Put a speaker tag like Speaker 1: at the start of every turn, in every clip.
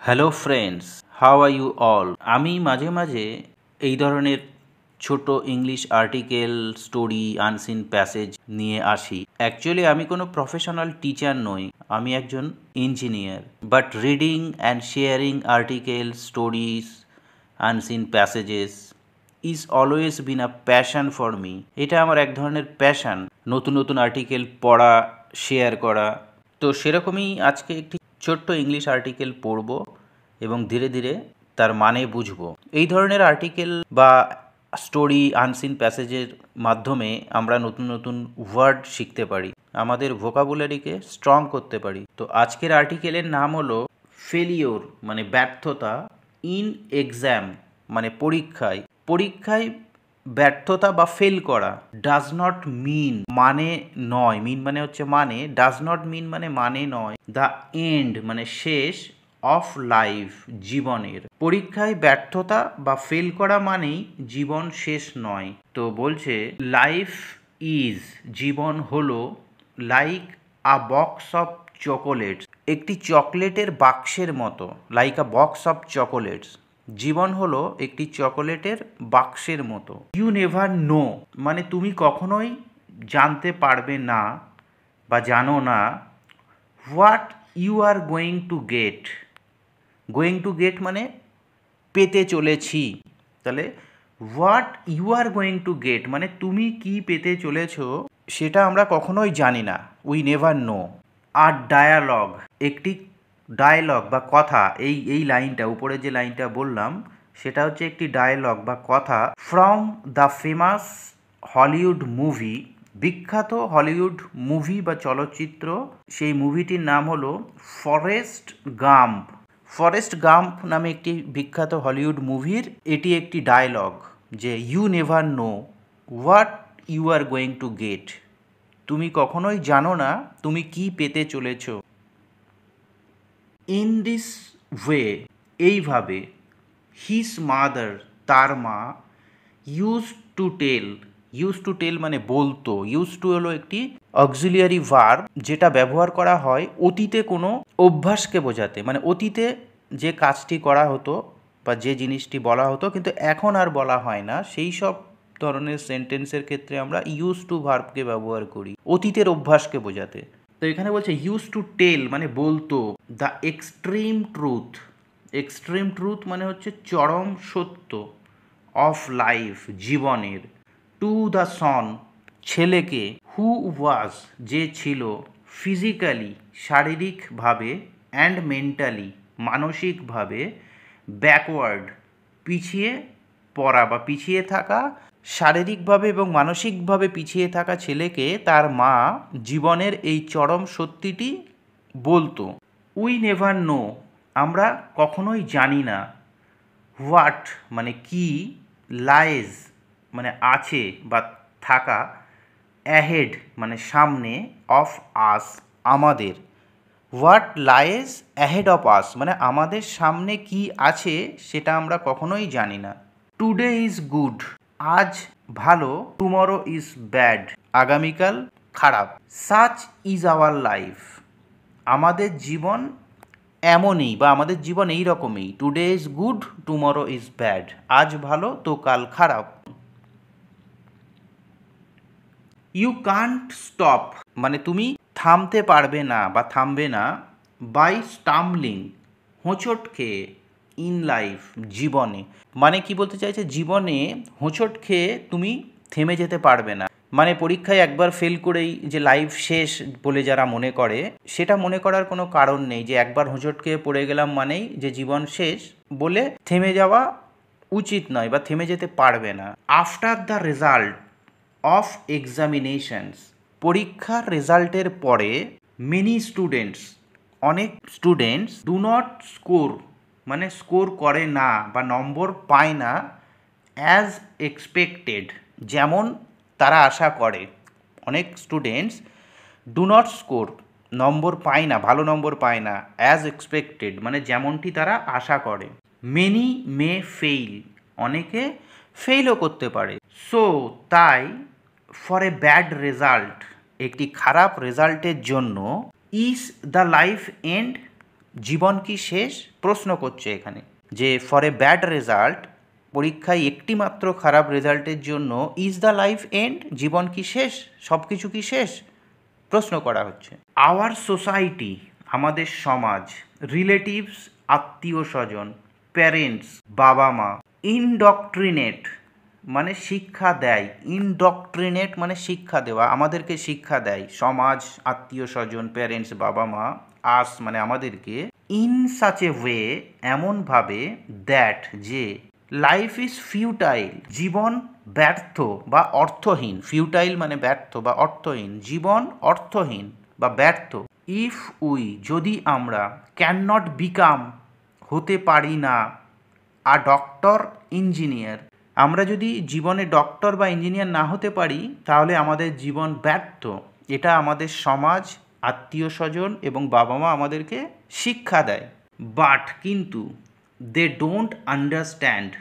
Speaker 1: Hello friends, how are you all? আমি মাঝে মাঝে এই ধরনের ছোট English article, story, unseen passage নিয়ে আসি। অ্যাকচুয়ালি আমি কোনো প্রফেশনাল টিচার নই, আমি একজন engineer. But reading and sharing article, stories, unseen passages is always been a passion for me. এটা আমার এক ধরনের প্যাশন, নতুন নতুন আর্টিকেল পড়া, শেয়ার করা। তো সেরকমই আজকে একটি ছোট্ট ইংলিশ আর্টিকেল পড়ব এবং ধীরে ধীরে তার মানে বুঝব। এই ধরনের আর্টিকেল বা স্টোরি, আনসিন প্যাসেজের মাধ্যমে আমরা নতুন নতুন ওয়ার্ড শিখতে পারি, আমাদের ভোকাবুলারিকে স্ট্রং করতে পারি। তো আজকের আর্টিকেলের নাম হলো ফেলিওর, মানে ব্যর্থতা, ইন এক্সাম, মানে পরীক্ষায়। পরীক্ষায় ব্যর্থতা বা ফেল করা ডাজ নট মিন, মানে নয়, মিন মানে হচ্ছে মানে, ডাজ নট মিন মানে মানে নয়, দ্য এন্ড মানে শেষ, অফ লাইফ জীবনের। পরীক্ষায় ব্যর্থতা বা ফেল করা মানেই জীবন শেষ নয়। তো বলছে লাইফ ইজ, জীবন হলো, like a box of chocolates, একটি চকলেটের বাক্সের মতো। Like a box of chocolates, জীবন হলো একটি চকোলেটের বাক্সের মতো। ইউ নেভার নো, মানে তুমি কখনোই জানতে পারবে না বা জানো না, what you are going to get. Going to get মানে পেতে চলেছি। তাহলে what you are going to get মানে তুমি কি পেতে চলেছো সেটা আমরা কখনোই জানি না। We never know. আর ডায়ালগ, একটি ডায়লগ বা কথা, এই লাইনটা, উপরে যে লাইনটা বললাম সেটা হচ্ছে একটি ডায়লগ বা কথা, from the famous Hollywood movie, বিখ্যাত হলিউড মুভি বা চলচ্চিত্র। সেই মুভিটির নাম হলো ফরেস্ট গাম্প। ফরেস্ট গাম্প নামে একটি বিখ্যাত হলিউড মুভির এটি একটি ডায়লগ, যে you never know what you are going to get, তুমি কখনোই জানো না তুমি কি পেতে চলেছ। ইন দিস ওয়ে, এইভাবে, হিজ মাদার, তার মা, use to tell, use to tell মানে বলতো। ইউজ টু হলো একটি অক্সিলিয়ারি ভার্ব, যেটা ব্যবহার করা হয় অতীতে কোনো অভ্যাসকে বোঝাতে, মানে অতীতে যে কাজটি করা হতো বা যে জিনিসটি বলা হতো কিন্তু এখন আর বলা হয় না, সেই সব ধরনের সেন্টেন্সের ক্ষেত্রে আমরা ইউজ টু ভার্বকে ব্যবহার করি অতীতের অভ্যাসকে বোঝাতে। তো এখানে বলছে ইউজ টু টেল মানে বলতো, the extreme truth, extreme truth মানে হচ্ছে চরম সত্য, অফ লাইফ জীবনের, টু দ্য সন ছেলেকে, হু ওয়াজ যে ছিল, ফিজিক্যালি শারীরিকভাবে, অ্যান্ড মেন্টালি মানসিকভাবে, ব্যাকওয়ার্ড পিছিয়ে পড়া বা পিছিয়ে থাকা, শারীরিকভাবে এবং মানসিকভাবে পিছিয়ে থাকা ছেলেকে তার মা জীবনের এই চরম সত্যিটি বলতো। উই নেভার নো, আমরা কখনোই জানি না, হোয়াট মানে কি, লাইজ মানে আছে বা থাকা, অ্যাহেড মানে সামনে, অফ আস আমাদের। What lies ahead of us মানে আমাদের সামনে কি আছে সেটা আমরা কখনোই জানি না। টুডে ইজ গুড, আজ ভালো, টুমরো ইজ ব্যাড আগামীকাল খারাপ। সাচ ইজ আওয়ার লাইফ, আমাদের জীবন এমনই বা আমাদের জীবন এই রকমই। Today is good, tomorrow is bad, আজ ভালো তো কাল খারাপ। ইউ কান্ট স্টপ মানে তুমি থামতে পারবে না বা থামবে না, বাই স্টাম্বলিং হোঁচট খেয়ে, ইন লাইফ জীবনে, মানে কি বলতে চাইছে, জীবনে হোঁচট খেয়ে তুমি থেমে যেতে পারবে না। মানে পরীক্ষায় একবার ফেল করেই যে লাইফ শেষ বলে যারা মনে করে, সেটা মনে করার কোনো কারণ নেই যে একবার হোঁচট খেয়ে পড়ে গেলাম মানেই যে জীবন শেষ বলে থেমে যাওয়া উচিত নয় বা থেমে যেতে পারবে না। After the result of examinations, পরীক্ষার রেজাল্টের পরে, মেনি স্টুডেন্টস অনেক স্টুডেন্টস, ডু নট স্কোর মানে স্কোর করে না বা নম্বর পায় না, অ্যাজ এক্সপেক্টেড যেমন তারা আশা করে। অনেক স্টুডেন্টস ডু নট স্কোর নম্বর পায় না, ভালো নম্বর পায় না, অ্যাজ এক্সপেক্টেড মানে যেমনটি তারা আশা করে। মেনি মে ফেইল, অনেকে ফেইলও করতে পারে। সো তাই, ফর এ ব্যাড রেজাল্ট একটি খারাপ রেজাল্টের জন্য, ইজ দ্য লাইফ এন্ড জীবন কি শেষ প্রশ্ন করছে এখানে, যে ফর এ ব্যাড রেজাল্ট, পরীক্ষায় একটি মাত্র খারাপ রেজাল্টের জন্য ইজ দ্য লাইফ এন্ড, জীবন কি শেষ, সব কিছু কি শেষ, প্রশ্ন করা হচ্ছে। আওয়ার সোসাইটি, আমাদের সমাজ, রিলেটিভস, আত্মীয় স্বজন, প্যারেন্টস, বাবা মা, ইনডক্ট্রিনেট মানে শিক্ষা দেয়, ইনডক্ট্রিনেট মানে শিক্ষা দেওয়া, আমাদেরকে শিক্ষা দেয়, সমাজ, আত্মীয় স্বজন, প্যারেন্টস, বাবা মা, আস মানে আমাদেরকে, ইন সাচ এ ওয়ে এমনভাবে, দ্যাট যে, লাইফ ইজ ফিউটাইল জীবন ব্যর্থ বা অর্থহীন, ফিউটাইল মানে ব্যর্থ বা অর্থহীন, জীবন অর্থহীন বা ব্যর্থ, ইফ উই যদি আমরা, ক্যান নট বিকাম হতে পারি না, আ ডক্টর ইঞ্জিনিয়ার আমরা যদি জীবনে ডক্টর বা ইঞ্জিনিয়ার না হতে পারি তাহলে আমাদের জীবন ব্যর্থ, এটা আমাদের সমাজ, আত্মীয় স্বজন এবং বাবা মা আমাদেরকে শিক্ষা দেয়। বাট কিন্তু, দে ডোন্ট আন্ডারস্ট্যান্ড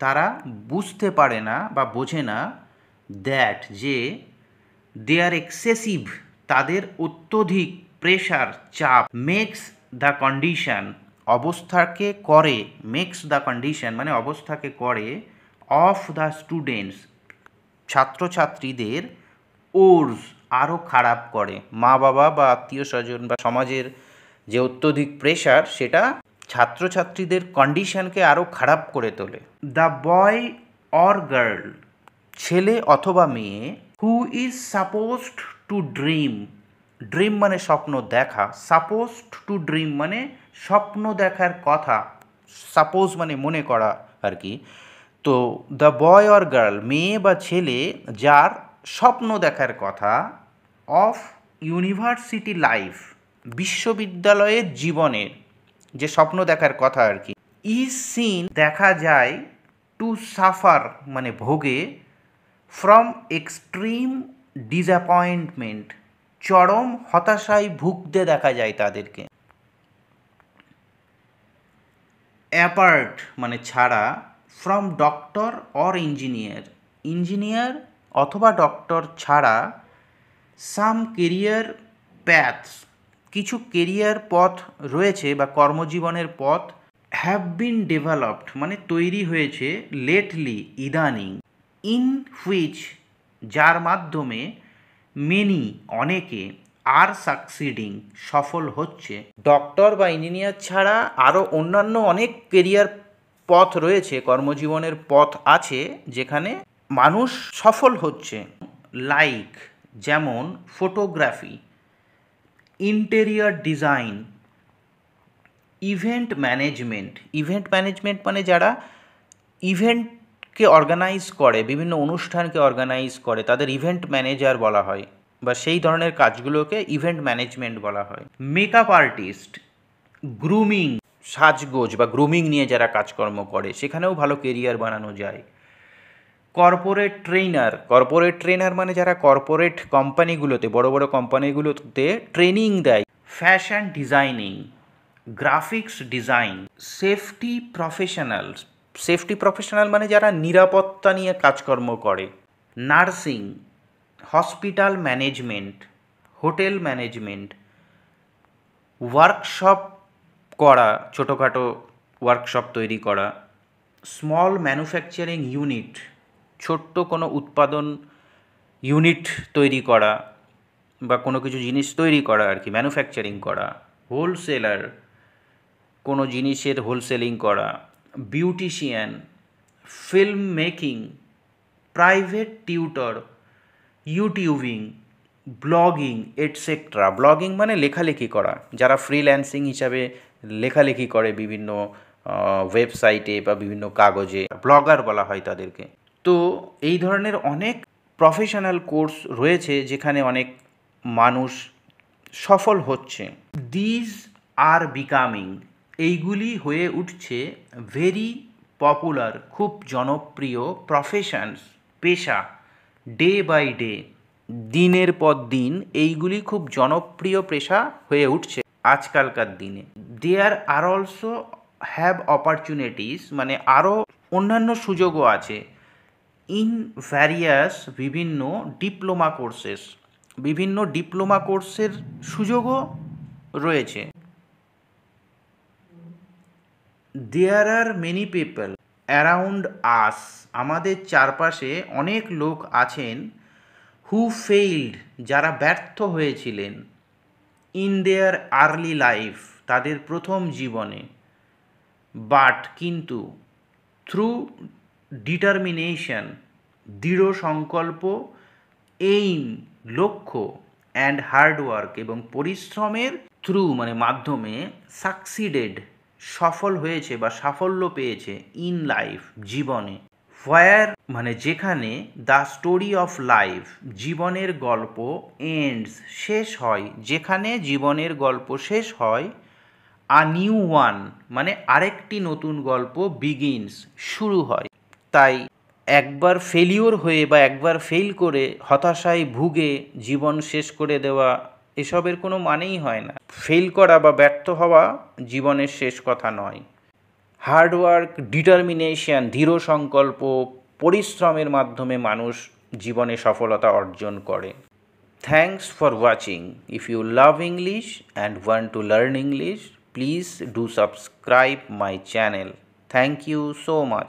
Speaker 1: তারা বুঝতে পারে না বা বোঝে না, দ্যাট যে, দে আর এক্সেসিভ তাদের অত্যধিক প্রেশার চাপ, মেক্স দ্য কন্ডিশন অবস্থাকে করে, মেক্স দ্য কন্ডিশন মানে অবস্থাকে করে, অফ দ্য স্টুডেন্টস ছাত্রছাত্রীদের, ওর্স আরও খারাপ করে, মা বাবা বা আত্মীয় স্বজন বা সমাজের যে অত্যধিক প্রেশার সেটা ছাত্রছাত্রীদের কন্ডিশনকে আরও খারাপ করে তোলে। দ্য বয় অর গার্ল ছেলে অথবা মেয়ে, who is supposed to dream, dream মানে স্বপ্ন দেখা, সাপোজড টু ড্রিম মানে স্বপ্ন দেখার কথা, সাপোজ মানে মনে করা আর কি। তো দ্য বয় অর গার্ল মেয়ে বা ছেলে যার স্বপ্ন দেখার কথা, অফ ইউনিভার্সিটি লাইফ বিশ্ববিদ্যালয়ের জীবনের যে স্বপ্ন দেখার কথা আর কি, ইজ সিন দেখা যায়, টু সাফার মানে ভোগে, ফ্রম এক্সট্রিম ডিসঅ্যাপয়েন্টমেন্ট চরম হতাশায় ভুগতে দেখা যায় তাদেরকে। অ্যাপার্ট মানে ছাড়া, from doctor or engineer engineer অথবা ডক্টর ছাড়া, সাম কেরিয়ার প্যাথস কিছু কেরিয়ার পথ রয়েছে বা কর্মজীবনের পথ, হ্যাভ বিন ডেভেলপড মানে তৈরি হয়েছে, লেটলি ইদানিং, ইন হুইচ যার মাধ্যমে, মেনি অনেকে, আর সাকসিডিং সফল হচ্ছে। ডক্টর বা ইঞ্জিনিয়ার ছাড়া আরও অন্যান্য অনেক কেরিয়ার পথ রয়েছে, কর্মজীবনের পথ আছে যেখানে মানুষ সফল হচ্ছে, লাইক যেমন photography, interior design, event management, event management মানে যারা ইভেন্টকে অর্গানাইজ করে, বিভিন্ন অনুষ্ঠানকে অর্গানাইজ করে তাদের ইভেন্ট ম্যানেজার বলা হয়, বা সেই ধরনের কাজগুলোকে ইভেন্ট ম্যানেজমেন্ট বলা হয়। মেকআপ আর্টিস্ট, গ্রুমিং সাজগোজ বা গ্রুমিং নিয়ে যারা কাজকর্ম করে সেখানেও ভালো কেরিয়ার বানানো যায়। কর্পোরেট ট্রেনার, কর্পোরেট ট্রেনার মানে যারা কর্পোরেট কোম্পানিগুলোতে, বড় বড় কোম্পানিগুলোতে ট্রেনিং দেয়। Fashion designing, graphics design, safety professional, safety professional মানে যারা নিরাপত্তা নিয়ে কাজকর্ম করে। Nursing, hospital management, hotel management, workshop করা, ছোটোখাটো ওয়ার্কশপ তৈরি করা। স্মল ম্যানুফ্যাকচারিং ইউনিট, ছোট্ট কোনো উৎপাদন ইউনিট তৈরি করা বা কোনো কিছু জিনিস তৈরি করা আর কি, ম্যানুফ্যাকচারিং করা। হোলসেলার, কোনো জিনিসের হোলসেলিং করা। Beautician, film making, private tutor, YouTubing, blogging etcetera. Blogging মানে লেখালেখি করা, যারা ফ্রিল্যান্সিং হিসাবে লেখালেখি করে বিভিন্ন ওয়েবসাইটে বা বিভিন্ন কাগজে, ব্লগার বলা হয় তাদেরকে। তো এই ধরনের অনেক প্রফেশনাল কোর্স রয়েছে যেখানে অনেক মানুষ সফল হচ্ছে। দিজ আর বিকামিং এইগুলি হয়ে উঠছে, ভেরি পপুলার খুব জনপ্রিয়, প্রফেশনস পেশা, ডে বাই ডে দিনের পর দিন এইগুলি খুব জনপ্রিয় পেশা হয়ে উঠছে আজকালকার দিনে। There are also have opportunities মানে আরও অন্যান্য সুযোগও আছে, ইন ভ্যারিয়াস বিভিন্ন ডিপ্লোমা কোর্সেস, বিভিন্ন ডিপ্লোমা কোর্সের সুযোগও রয়েছে। There are many people around us, আমাদের চারপাশে অনেক লোক আছেন, হু ফেইল্ড, যারা ব্যর্থ হয়েছিলেন, ইন দেয়ার আর্লি লাইফ, তাদের প্রথম জীবনে, বাট কিন্তু, থ্রু ডিটারমিনেশন, দৃঢ় সংকল্প, এইম লক্ষ্য, অ্যান্ড হার্ডওয়ার্ক এবং পরিশ্রমের থ্রু মানে মাধ্যমে, সাকসিডেড সফল হয়েছে বা সাফল্য পেয়েছে, ইন লাইফ জীবনে, হোয়ার মানে যেখানে, দ্য স্টোরি অফ লাইফ জীবনের গল্প, এন্ডস শেষ হয়, যেখানে জীবনের গল্প শেষ হয়, আ নিউ ওয়ান মানে আরেকটি নতুন গল্প, বিগিনস শুরু হয়। তাই একবার ফেলিওর হয়ে বা একবার ফেল করে হতাশায় ভুগে জীবন শেষ করে দেওয়া, এসবের কোনো মানেই হয় না। ফেল করা বা ব্যর্থ হওয়া জীবনের শেষ কথা নয়। হার্ডওয়ার্ক, ডিটারমিনেশন, দৃঢ় সংকল্প, পরিশ্রমের মাধ্যমে মানুষ জীবনে সফলতা অর্জন করে। Thanks for watching. If you love English and want to learn English, please do subscribe my channel. Thank you so much.